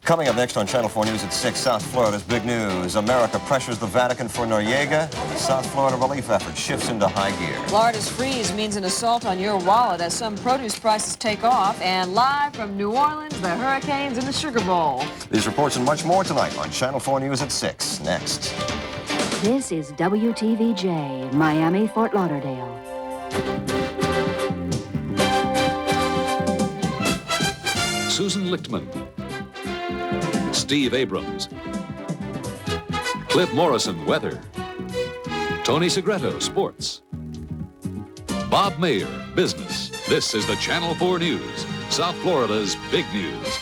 Coming up next on Channel 4 News at 6, South Florida's big news. America pressures the Vatican for Noriega. South Florida relief effort shifts into high gear. Florida's freeze means an assault on your wallet as some produce prices take off. And live from New Orleans, the hurricanes in the Sugar Bowl. These reports and much more tonight on Channel 4 News at 6. Next. This is WTVJ, Miami, Fort Lauderdale. Susan Lichtman, Steve Abrams, Cliff Morrison, weather, Tony Segreto, sports, Bob Mayer, business. This is the Channel 4 News, South Florida's big news.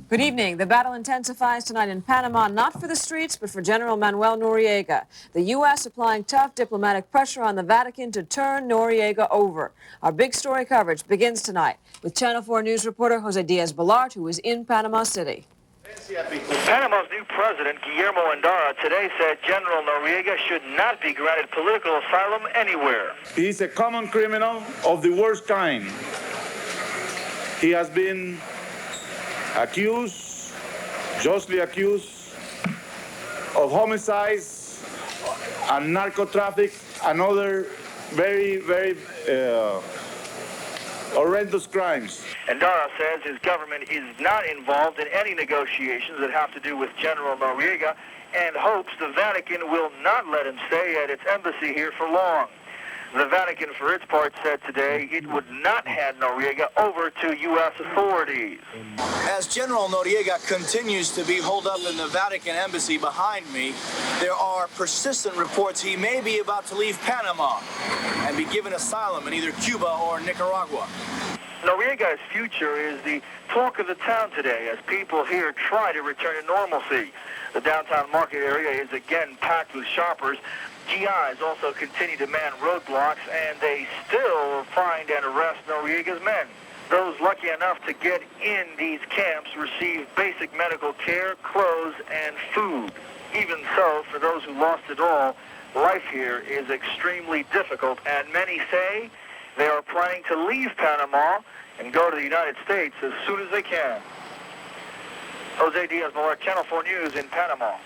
Good evening. The battle intensifies tonight in Panama, not for the streets, but for General Manuel Noriega. The U.S. applying tough diplomatic pressure on the Vatican to turn Noriega over. Our big story coverage begins tonight with Channel 4 News reporter Jose Diaz-Balart, who is in Panama City. Panama's new president, Guillermo Endara, today said General Noriega should not be granted political asylum anywhere. He is a common criminal of the worst kind. He has been justly accused of homicides and narco traffic and other very, very horrendous crimes. Endara says his government is not involved in any negotiations that have to do with General Noriega and hopes the Vatican will not let him stay at its embassy here for long. The Vatican, for its part, said today it would not hand Noriega over to U.S. authorities. As General Noriega continues to be holed up in the Vatican embassy behind me, there are persistent reports he may be about to leave Panama and be given asylum in either Cuba or Nicaragua. Noriega's future is the talk of the town today as people here try to return to normalcy. The downtown market area is again packed with shoppers. GIs also continue to man roadblocks, and they still find and arrest Noriega's men. Those lucky enough to get in these camps receive basic medical care, clothes, and food. Even so, for those who lost it all, life here is extremely difficult, and many say they are planning to leave Panama and go to the United States as soon as they can. Jose Diaz-Balart, Channel 4 News in Panama.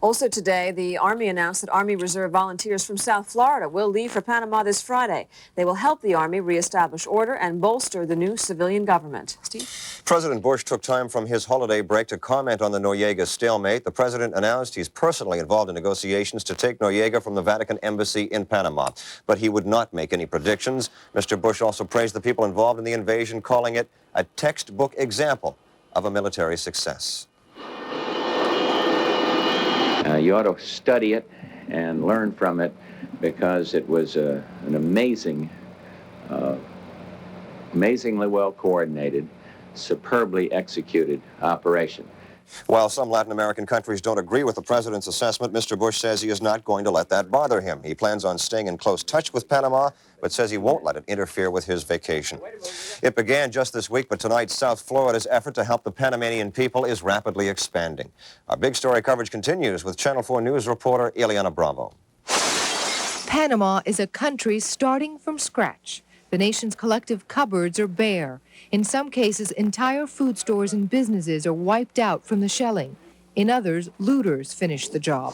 Also today, the Army announced that Army Reserve volunteers from South Florida will leave for Panama this Friday. They will help the Army reestablish order and bolster the new civilian government. Steve? President Bush took time from his holiday break to comment on the Noriega stalemate. The president announced he's personally involved in negotiations to take Noriega from the Vatican embassy in Panama, but he would not make any predictions. Mr. Bush also praised the people involved in the invasion, calling it a textbook example of a military success. You ought to study it and learn from it because it was an amazingly well coordinated, superbly executed operation. While some Latin American countries don't agree with the president's assessment, Mr. Bush says he is not going to let that bother him. He plans on staying in close touch with Panama, but says he won't let it interfere with his vacation. It began just this week, but tonight, South Florida's effort to help the Panamanian people is rapidly expanding. Our big story coverage continues with Channel 4 News reporter Ileana Bravo. Panama is a country starting from scratch. The nation's collective cupboards are bare. In some cases, entire food stores and businesses are wiped out from the shelling. In others, looters finish the job.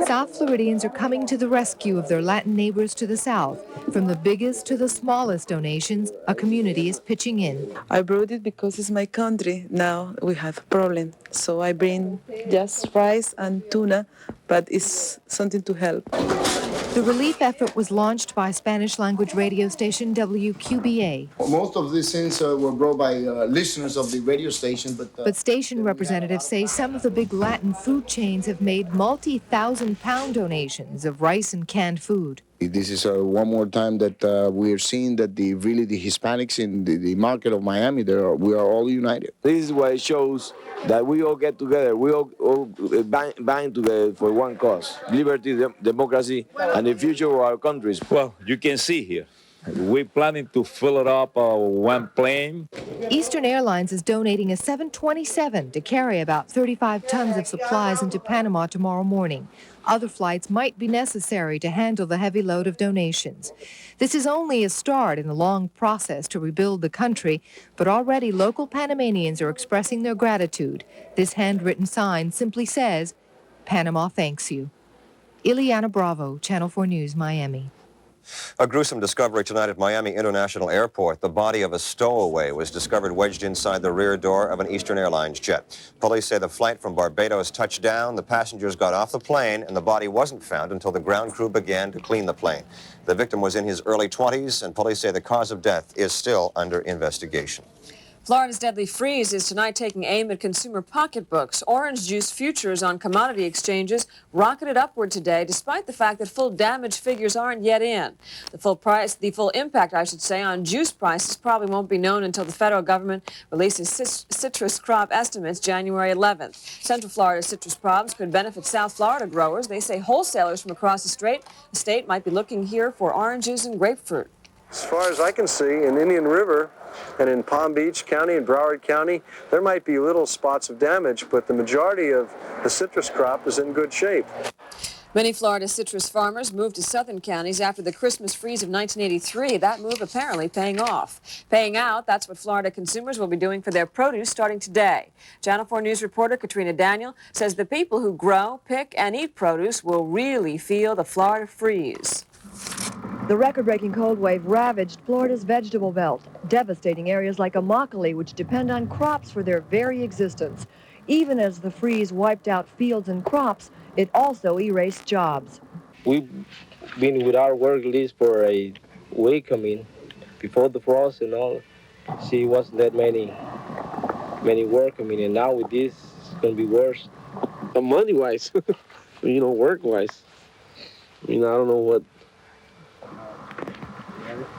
South Floridians are coming to the rescue of their Latin neighbors to the south. From the biggest to the smallest donations, a community is pitching in. I brought it because it's my country. Now we have a problem. So I bring just rice and tuna, but it's something to help. The relief effort was launched by Spanish-language radio station WQBA. Most of these things were brought by listeners of the radio station, but station representatives say some of the big Latin food chains have made multi-thousand-pound donations of rice and canned food. This is one more time that we are seeing that the Hispanics in the market of Miami, we are all united. This is why it shows that we all get together, we all bind together for one cause, liberty, democracy, and the future of our countries. Well, you can see here We're planning to fill it up one plane. Eastern Airlines is donating a 727 to carry about 35 tons of supplies into Panama tomorrow morning. Other flights might be necessary to handle the heavy load of donations. This is only a start in a long process to rebuild the country, but already local Panamanians are expressing their gratitude. This handwritten sign simply says, "Panama thanks you." Ileana Bravo, Channel 4 News, Miami. A gruesome discovery tonight at Miami International Airport. The body of a stowaway was discovered wedged inside the rear door of an Eastern Airlines jet. Police say the flight from Barbados touched down, the passengers got off the plane, and the body wasn't found until the ground crew began to clean the plane. The victim was in his early 20s, and police say the cause of death is still under investigation. Florida's deadly freeze is tonight taking aim at consumer pocketbooks. Orange juice futures on commodity exchanges rocketed upward today, despite the fact that full damage figures aren't yet in. The full impact, I should say, on juice prices probably won't be known until the federal government releases citrus crop estimates January 11th. Central Florida citrus crops could benefit South Florida growers. They say wholesalers from across the state might be looking here for oranges and grapefruit. As far as I can see, in Indian River and in Palm Beach County and Broward County, there might be little spots of damage, but the majority of the citrus crop is in good shape. Many Florida citrus farmers moved to southern counties after the Christmas freeze of 1983. That move apparently paying off. Paying out, that's what Florida consumers will be doing for their produce starting today. Channel 4 News reporter Katrina Daniel says the people who grow, pick, and eat produce will really feel the Florida freeze. The record-breaking cold wave ravaged Florida's vegetable belt, devastating areas like Immokalee, which depend on crops for their very existence. Even as the freeze wiped out fields and crops, it also erased jobs. We've been without work at least for a week, before the frost and all. See, it wasn't that many work, and now with this, it's going to be worse. Money-wise, work-wise. I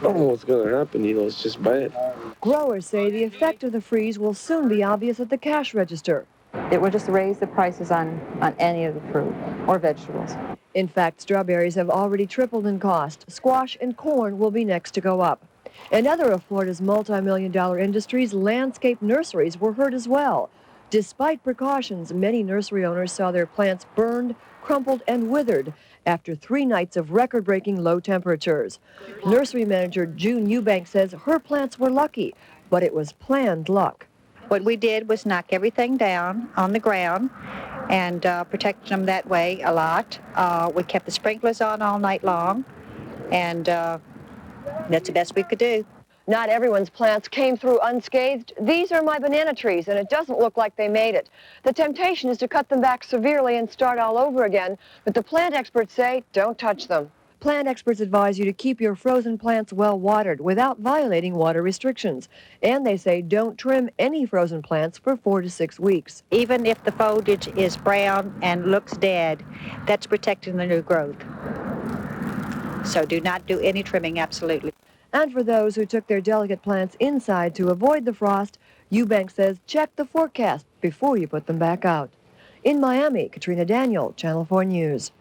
don't know what's going to happen, it's just bad. Growers say the effect of the freeze will soon be obvious at the cash register. It will just raise the prices on any of the fruit or vegetables. In fact, strawberries have already tripled in cost. Squash and corn will be next to go up. Another of Florida's multi-million-dollar industries, landscape nurseries, were hurt as well. Despite precautions, many nursery owners saw their plants burned, crumpled, and withered after 3 nights of record-breaking low temperatures. Nursery manager June Eubank says her plants were lucky, but it was planned luck. What we did was knock everything down on the ground and protect them that way a lot. We kept the sprinklers on all night long, and that's the best we could do. Not everyone's plants came through unscathed. These are my banana trees, and it doesn't look like they made it. The temptation is to cut them back severely and start all over again, but the plant experts say don't touch them. Plant experts advise you to keep your frozen plants well watered without violating water restrictions. And they say don't trim any frozen plants for 4 to 6 weeks. Even if the foliage is brown and looks dead, that's protecting the new growth. So do not do any trimming, absolutely. And for those who took their delicate plants inside to avoid the frost, Eubank says check the forecast before you put them back out. In Miami, Katrina Daniel, Channel 4 News.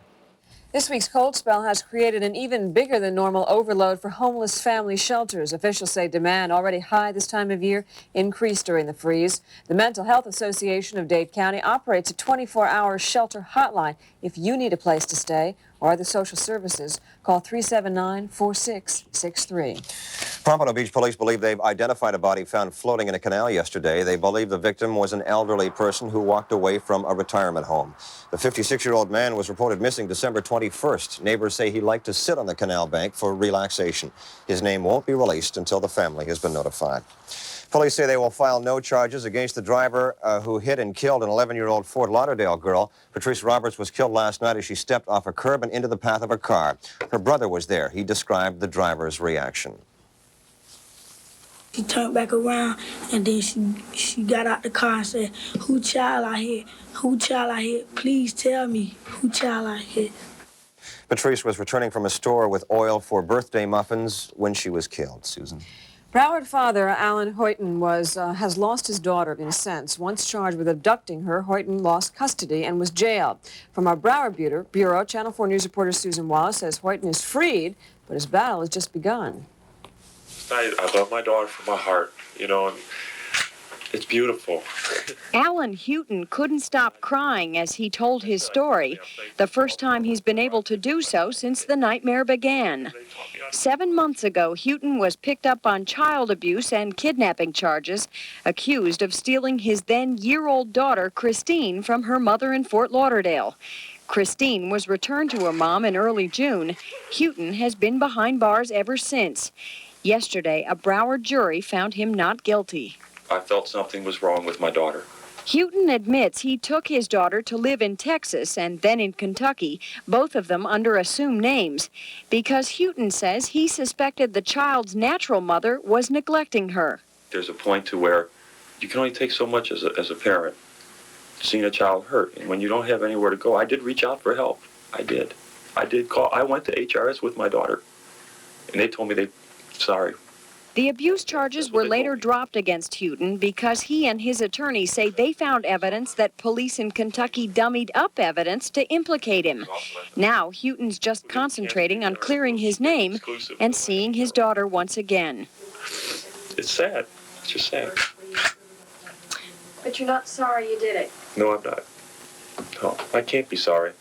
This week's cold spell has created an even bigger than normal overload for homeless family shelters. Officials say demand, already high this time of year, increased during the freeze. The Mental Health Association of Dade County operates a 24-hour shelter hotline if you need a place to stay or other social services. Call 379-4663. Pompano Beach police believe they've identified a body found floating in a canal yesterday. They believe the victim was an elderly person who walked away from a retirement home. The 56-year-old man was reported missing December 21st. Neighbors say he liked to sit on the canal bank for relaxation. His name won't be released until the family has been notified. Police say they will file no charges against the driver who hit and killed an 11-year-old Fort Lauderdale girl. Patrice Roberts was killed last night as she stepped off a curb and into the path of a car. Her brother was there. He described the driver's reaction. She turned back around, and then she got out the car and said, "Who child I hit? Who child I hit? Please tell me who child I hit." Patrice was returning from a store with oil for birthday muffins when she was killed. Susan. Broward father Alan Hoyton has lost his daughter, in a sense. Once charged with abducting her, Hoyton lost custody and was jailed. From our Broward Bureau, Channel 4 News reporter Susan Wallace says Hoyton is freed, but his battle has just begun. I love my daughter from my heart, you know, and it's beautiful. Alan Houghton couldn't stop crying as he told his story, the first time he's been able to do so since the nightmare began. 7 months ago, Houghton was picked up on child abuse and kidnapping charges, accused of stealing his then-year-old daughter, Christine, from her mother in Fort Lauderdale. Christine was returned to her mom in early June. Houghton has been behind bars ever since. Yesterday, a Broward jury found him not guilty. I felt something was wrong with my daughter. Houghton admits he took his daughter to live in Texas and then in Kentucky, both of them under assumed names, because Houghton says he suspected the child's natural mother was neglecting her. There's a point to where you can only take so much as a parent, seeing a child hurt. And when you don't have anywhere to go, I did reach out for help. I did call. I went to HRS with my daughter, and they told me sorry. The abuse charges were later dropped against Houghton because he and his attorney say they found evidence that police in Kentucky dummied up evidence to implicate him. Now, Houghton's just concentrating on clearing his name and seeing his daughter once again. It's sad. It's just sad. But you're not sorry you did it. No, I'm not. No, I can't be sorry.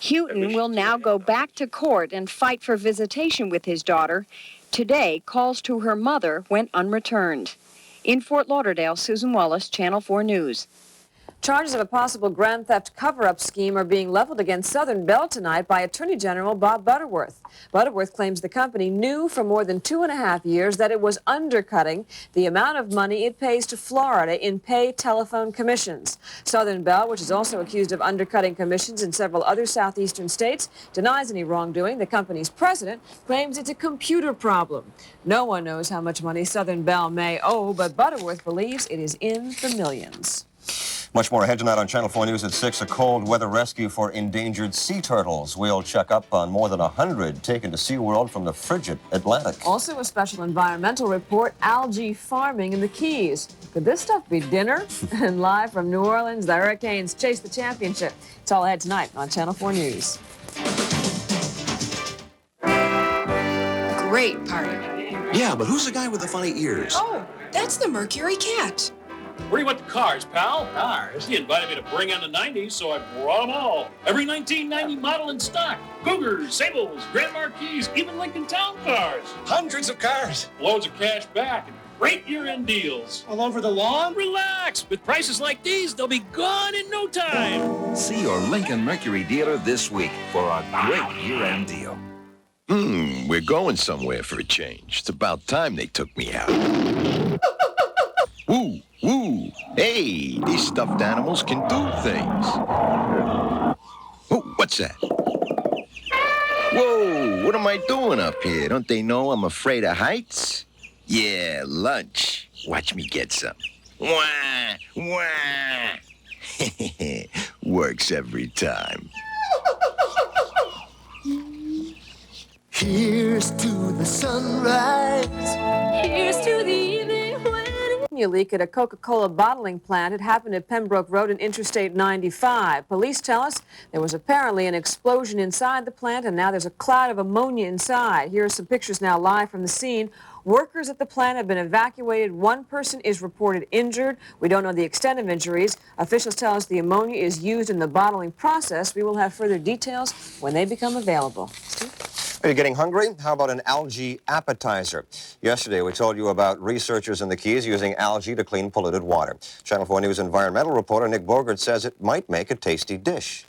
Houghton will now go back to court and fight for visitation with his daughter. Today, calls to her mother went unreturned. In Fort Lauderdale, Susan Wallace, Channel 4 News. Charges of a possible grand theft cover-up scheme are being leveled against Southern Bell tonight by Attorney General Bob Butterworth. Butterworth claims the company knew for more than 2.5 years that it was undercutting the amount of money it pays to Florida in pay telephone commissions. Southern Bell, which is also accused of undercutting commissions in several other southeastern states, denies any wrongdoing. The company's president claims it's a computer problem. No one knows how much money Southern Bell may owe, but Butterworth believes it is in the millions. Much more ahead tonight on Channel 4 News at 6. A cold weather rescue for endangered sea turtles. We'll check up on more than 100 taken to SeaWorld from the frigid Atlantic. Also a special environmental report, algae farming in the Keys. Could this stuff be dinner? And live from New Orleans, the Hurricanes chase the championship. It's all ahead tonight on Channel 4 News. Great party. Yeah, but who's the guy with the funny ears? Oh, that's the Mercury Cat. Where do you want the cars, pal? Cars? He invited me to bring on the 90s, so I brought them all. Every 1990 model in stock. Cougars, Sables, Grand Marquis, even Lincoln Town cars. Hundreds of cars. Loads of cash back and great year-end deals. All over the lawn? Relax. With prices like these, they'll be gone in no time. See your Lincoln Mercury dealer this week for a great year-end deal. We're going somewhere for a change. It's about time they took me out. Woo, woo. Hey, these stuffed animals can do things. Oh, what's that? Whoa, what am I doing up here? Don't they know I'm afraid of heights? Yeah, lunch. Watch me get some. Wah, wah. Works every time. Here's to the sunrise. Here's to the evening when... A leak at a Coca-Cola bottling plant. It happened at Pembroke Road and Interstate 95. Police tell us there was apparently an explosion inside the plant, and now there's a cloud of ammonia inside. Here are some pictures now live from the scene. Workers at the plant have been evacuated. One person is reported injured. We don't know the extent of injuries. Officials tell us the ammonia is used in the bottling process. We will have further details when they become available. Steve? Are you getting hungry? How about an algae appetizer? Yesterday, we told you about researchers in the Keys using algae to clean polluted water. Channel 4 News environmental reporter Nick Bogert says it might make a tasty dish.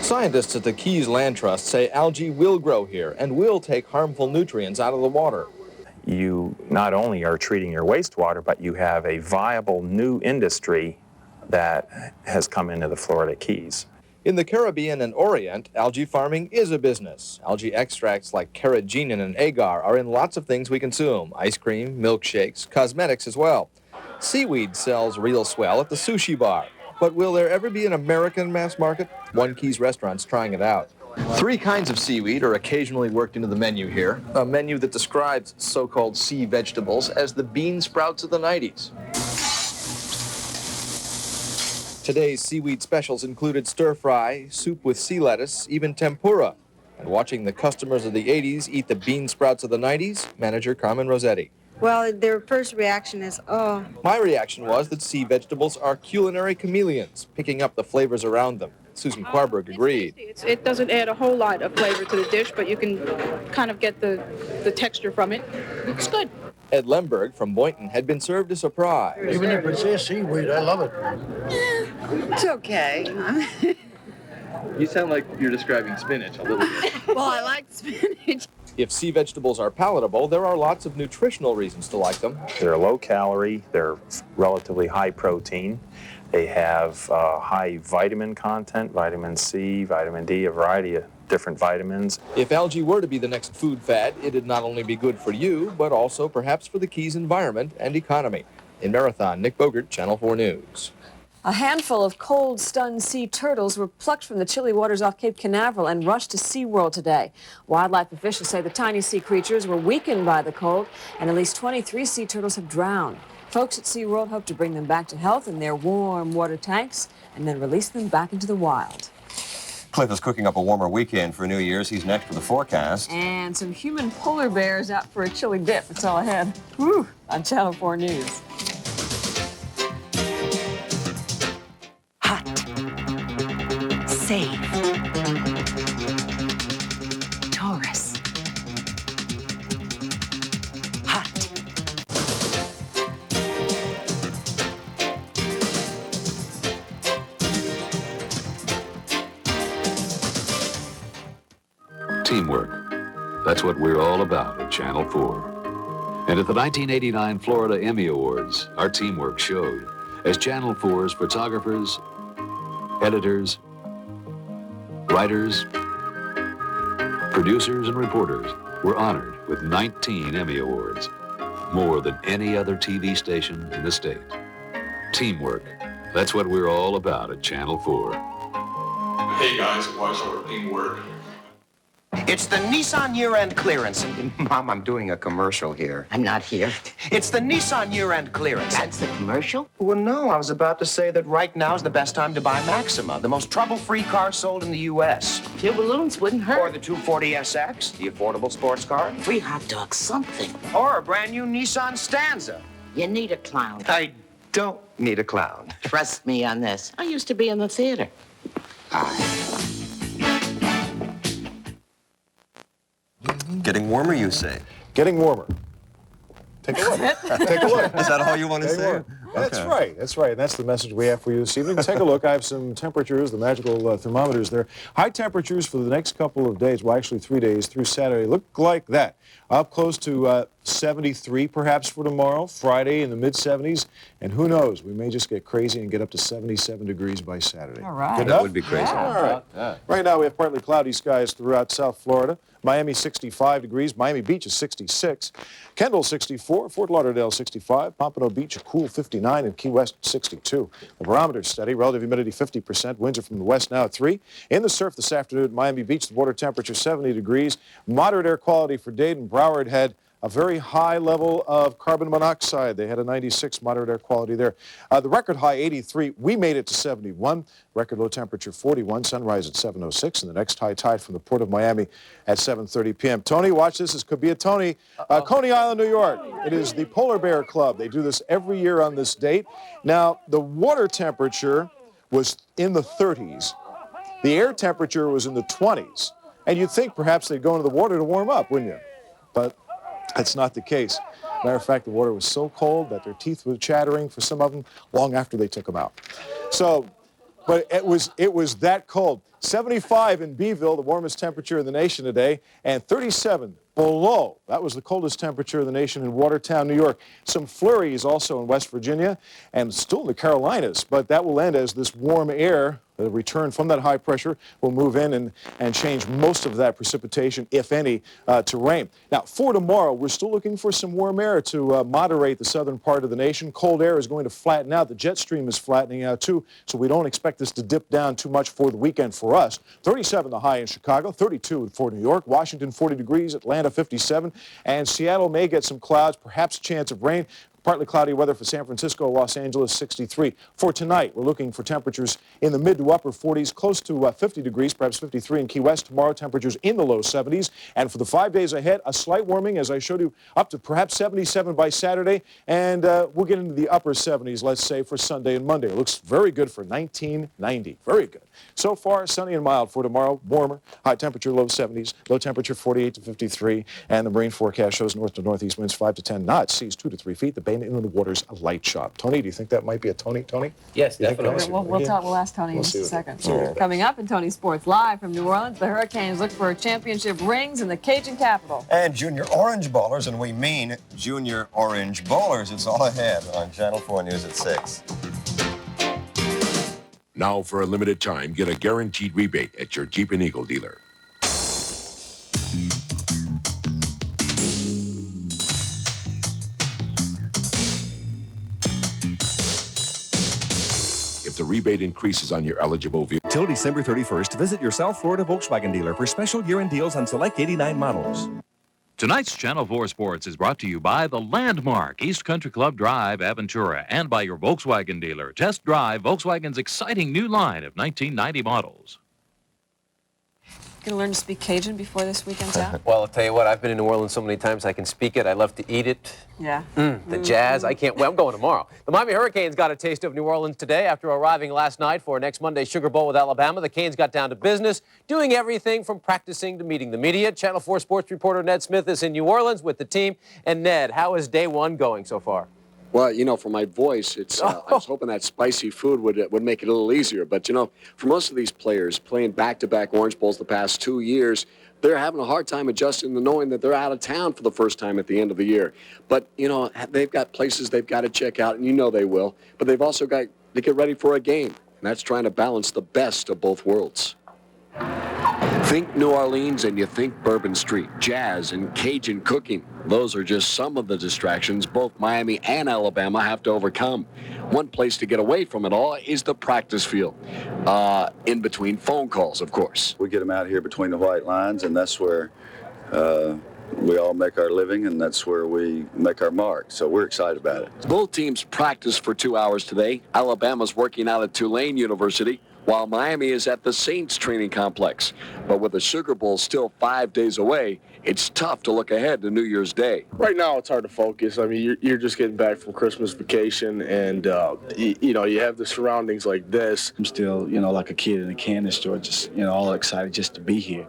Scientists at the Keys Land Trust say algae will grow here and will take harmful nutrients out of the water. You not only are treating your wastewater, but you have a viable new industry that has come into the Florida Keys. In the Caribbean and Orient, algae farming is a business. Algae extracts like carrageenan and agar are in lots of things we consume: ice cream, milkshakes, cosmetics as well. Seaweed sells real swell at the sushi bar. But will there ever be an American mass market? One Keys restaurant's trying it out. 3 kinds of seaweed are occasionally worked into the menu here, a menu that describes so-called sea vegetables as the bean sprouts of the 90s. Today's seaweed specials included stir-fry, soup with sea lettuce, even tempura. And watching the customers of the 80s eat the bean sprouts of the 90s, manager Carmen Rossetti. Well, their first reaction is, oh. My reaction was that sea vegetables are culinary chameleons, picking up the flavors around them. Susan Kwarberg agreed. It doesn't add a whole lot of flavor to the dish, but you can kind of get the texture from it. It's good. Ed Lemberg from Boynton had been served a surprise. Even if it's a seaweed, I love it. It's okay. You sound like you're describing spinach a little bit. Well, I like spinach. If sea vegetables are palatable, there are lots of nutritional reasons to like them. They're low calorie, they're relatively high protein. They have high vitamin content, vitamin C, vitamin D, a variety of different vitamins. If algae were to be the next food fad, it'd not only be good for you, but also perhaps for the Keys environment and economy. In Marathon, Nick Bogert, Channel 4 News. A handful of cold, stunned sea turtles were plucked from the chilly waters off Cape Canaveral and rushed to SeaWorld today. Wildlife officials say the tiny sea creatures were weakened by the cold, and at least 23 sea turtles have drowned. Folks at SeaWorld hope to bring them back to health in their warm water tanks and then release them back into the wild. Cliff is cooking up a warmer weekend for New Year's. He's next for the forecast. And some human polar bears out for a chilly dip. It's all ahead. Woo! On Channel 4 News. Safe. Taurus. Hot. Teamwork. That's what we're all about at Channel 4. And at the 1989 Florida Emmy Awards, our teamwork showed as Channel 4's photographers, editors, writers, producers, and reporters were honored with 19 Emmy Awards, more than any other TV station in the state. Teamwork. That's what we're all about at Channel 4. Hey guys, watch our teamwork. It's the Nissan year-end clearance. Mom, I'm doing a commercial here. I'm not here. It's the Nissan year-end clearance. That's the commercial? Well, no, I was about to say that right now is the best time to buy Maxima, the most trouble-free car sold in the U.S. A few balloons wouldn't hurt. Or the 240SX, the affordable sports car. Free hot dog, something. Or a brand new Nissan Stanza. You need a clown. I don't need a clown. Trust me on this. I used to be in the theater. Getting warmer, you say? Getting warmer. Take a look. Take a look. Is that all you want to say? That's right. That's right. And that's the message we have for you this evening. Take a look. I have some temperatures, the magical thermometers there. High temperatures for the next couple of days, well, actually 3 days through Saturday, look like that. Up close to 73 perhaps for tomorrow, Friday in the mid-70s. And who knows, we may just get crazy and get up to 77 degrees by Saturday. All right. That would be crazy. Yeah. All right. Right now we have partly cloudy skies throughout South Florida. Miami 65 degrees, Miami Beach is 66, Kendall 64, Fort Lauderdale 65, Pompano Beach a cool 59, and Key West 62. The barometer's steady, relative humidity 50%, winds are from the west now at 3. In the surf this afternoon at Miami Beach, the water temperature 70 degrees, moderate air quality for Dayton. Broward had a very high level of carbon monoxide. They had a 96 moderate air quality there. The record high 83. We made it to 71. Record low temperature 41. Sunrise at 7:06, and the next high tide from the Port of Miami at 7:30 p.m. Tony, watch this. This could be a Tony. Coney Island, New York. It is the Polar Bear Club. They do this every year on this date. Now, the water temperature was in the 30s. The air temperature was in the 20s. And you'd think perhaps they'd go into the water to warm up, wouldn't you? But that's not the case. Matter of fact, the water was so cold that their teeth were chattering for some of them long after they took them out. So, but it was that cold. 75 in Beeville, the warmest temperature in the nation today, and 37 below. That was the coldest temperature in the nation in Watertown, New York. Some flurries also in West Virginia and still in the Carolinas, but that will end as this warm air, the return from that high pressure, will move in and change most of that precipitation, if any, to rain. Now, for tomorrow, we're still looking for some warm air to moderate the southern part of the nation. Cold air is going to flatten out. The jet stream is flattening out, too, so we don't expect this to dip down too much for the weekend for us. 37 the high in Chicago, 32 for New York, Washington 40 degrees, Atlanta 57, and Seattle may get some clouds, perhaps a chance of rain. Partly cloudy weather for San Francisco, Los Angeles, 63. For tonight, we're looking for temperatures in the mid to upper 40s, close to 50 degrees, perhaps 53 in Key West. Tomorrow, temperatures in the low 70s. And for the 5 days ahead, a slight warming, as I showed you, up to perhaps 77 by Saturday. And we'll get into the upper 70s, let's say, for Sunday and Monday. It looks very good for 1990. Very good. So far, sunny and mild for tomorrow. Warmer, high temperature, low 70s. Low temperature, 48 to 53. And the marine forecast shows north to northeast winds 5 to 10 knots, seas 2 to 3 feet. The bay and inland waters a light chop. Tony, do you think that might be a Tony? Yes, definitely. We'll ask Tony in just a second. Coming up in Tony Sports Live from New Orleans, the Hurricanes look for championship rings in the Cajun capital. And junior orange ballers, and we mean junior orange bowlers. It's all ahead on Channel 4 News at 6. Now, for a limited time, get a guaranteed rebate at your Jeep and Eagle dealer. If the rebate increases on your eligible vehicle. Till December 31st, visit your South Florida Volkswagen dealer for special year-end deals on select 89 models. Tonight's Channel 4 Sports is brought to you by the Landmark, East Country Club Drive, Aventura, and by your Volkswagen dealer. Test drive Volkswagen's exciting new line of 1990 models. Going to learn to speak Cajun before this weekend's out? Well, I'll tell you what, I've been in New Orleans so many times I can speak it. I love to eat it. Yeah. The jazz, I can't wait. I'm going tomorrow. The Miami Hurricanes got a taste of New Orleans today after arriving last night for next Monday's Sugar Bowl with Alabama. The Canes got down to business, doing everything from practicing to meeting the media. Channel 4 sports reporter Ned Smith is in New Orleans with the team. And Ned, how is day one going so far? Well, you know, for my voice, it's I was hoping that spicy food would make it a little easier. But, you know, for most of these players playing back-to-back Orange Bowls the past 2 years, they're having a hard time adjusting to knowing that they're out of town for the first time at the end of the year. But, you know, they've got places they've got to check out, and you know they will. But they've also got to get ready for a game, and that's trying to balance the best of both worlds. Think New Orleans and you think Bourbon Street, jazz and Cajun cooking. Those are just some of the distractions both Miami and Alabama have to overcome. One place to get away from it all is the practice field, in between phone calls, of course. We get them out here between the white lines, and that's where we all make our living, and that's where we make our mark. So we're excited about it. Both teams practiced for 2 hours today. Alabama's working out at Tulane University, while Miami is at the Saints training complex. But with the Sugar Bowl still 5 days away, it's tough to look ahead to New Year's Day. Right now, it's hard to focus. I mean, you're just getting back from Christmas vacation, and, you know, you have the surroundings like this. I'm still, you know, like a kid in a candy store, just, you know, all excited just to be here.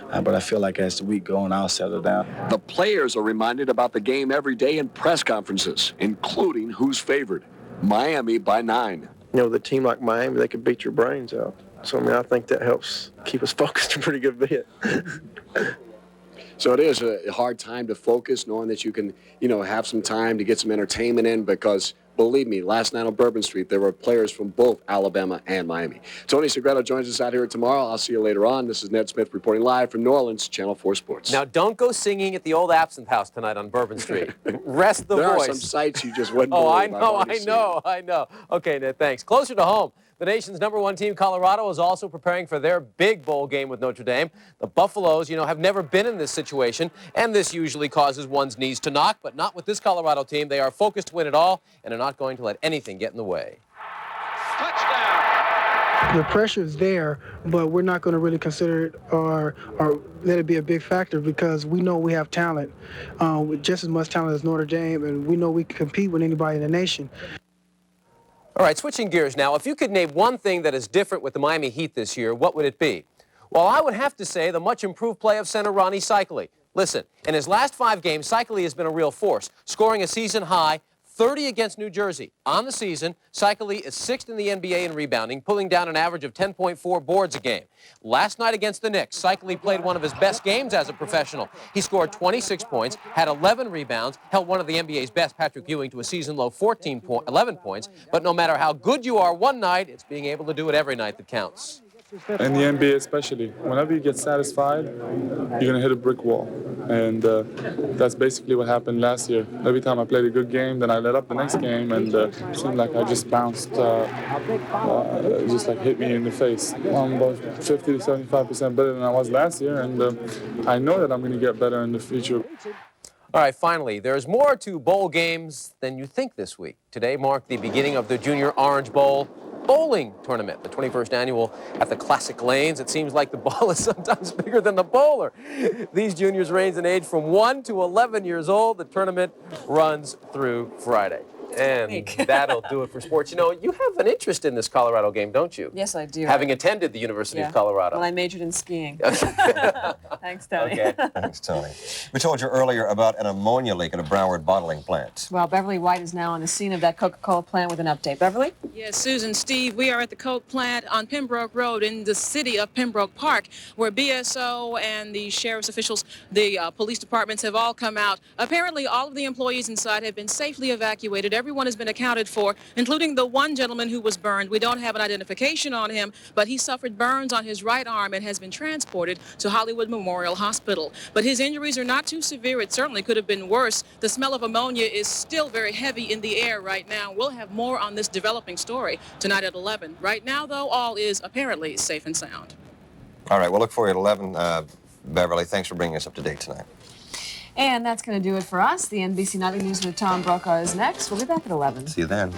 But I feel like as the week goes on, I'll settle down. The players are reminded about the game every day in press conferences, including who's favored. Miami by 9. You know, with a team like Miami, they could beat your brains out. So, I mean, I think that helps keep us focused a pretty good bit. So it is a hard time to focus, knowing that you can, you know, have some time to get some entertainment in, because, believe me, last night on Bourbon Street, there were players from both Alabama and Miami. Tony Segreto joins us out here tomorrow. I'll see you later on. This is Ned Smith reporting live from New Orleans, Channel 4 Sports. Now, don't go singing at the old Absinthe House tonight on Bourbon Street. Rest the there voice. There are some sights you just wouldn't believe. I know. Okay, Ned, thanks. Closer to home, the nation's #1 team, Colorado, is also preparing for their big bowl game with Notre Dame. The Buffaloes, you know, have never been in this situation, and this usually causes one's knees to knock, but not with this Colorado team. They are focused to win it all, and are not going to let anything get in the way. The pressure is there, but we're not going to really consider it or let it be a big factor, because we know we have talent, with just as much talent as Notre Dame, and we know we can compete with anybody in the nation. All right, switching gears now. If you could name one thing that is different with the Miami Heat this year, what would it be? Well, I would have to say the much improved play of center Ronnie Cycli. Listen, in his last 5 games, Cycli has been a real force, scoring a season-high 30 against New Jersey. On the season, Cycli is 6th in the NBA in rebounding, pulling down an average of 10.4 boards a game. Last night against the Knicks, Cycli played one of his best games as a professional. He scored 26 points, had 11 rebounds, held one of the NBA's best, Patrick Ewing, to a season-low 11 points. But no matter how good you are one night, it's being able to do it every night that counts. In the NBA especially, whenever you get satisfied, you're going to hit a brick wall. And that's basically what happened last year. Every time I played a good game, then I let up the next game, and it seemed like I just bounced, just like hit me in the face. I'm about 50 to 75% better than I was last year, and I know that I'm going to get better in the future. All right, finally, there's more to bowl games than you think this week. Today marked the beginning of the Junior Orange Bowl bowling tournament, the 21st annual at the Classic Lanes. It seems like the ball is sometimes bigger than the bowler. These juniors range in age from 1 to 11 years old. The tournament runs through Friday. And that'll do it for sports. You know, you have an interest in this Colorado game, don't you? Yes, I do. Having attended the University of Colorado. Well, I majored in skiing. Thanks, Tony. Okay. Thanks, Tony. We told you earlier about an ammonia leak at a Broward bottling plant. Well, Beverly White is now on the scene of that Coca-Cola plant with an update. Beverly? Yes, Susan, Steve, we are at the Coke plant on Pembroke Road in the city of Pembroke Park, where BSO and the sheriff's officials, the police departments have all come out. Apparently, all of the employees inside have been safely evacuated. Everyone has been accounted for, including the one gentleman who was burned. We don't have an identification on him, but he suffered burns on his right arm and has been transported to Hollywood Memorial Hospital. But his injuries are not too severe. It certainly could have been worse. The smell of ammonia is still very heavy in the air right now. We'll have more on this developing story tonight at 11. Right now, though, all is apparently safe and sound. All right, we'll look for you at 11. Beverly, thanks for bringing us up to date tonight. And that's going to do it for us. The NBC Nightly News with Tom Brokaw is next. We'll be back at 11. See you then.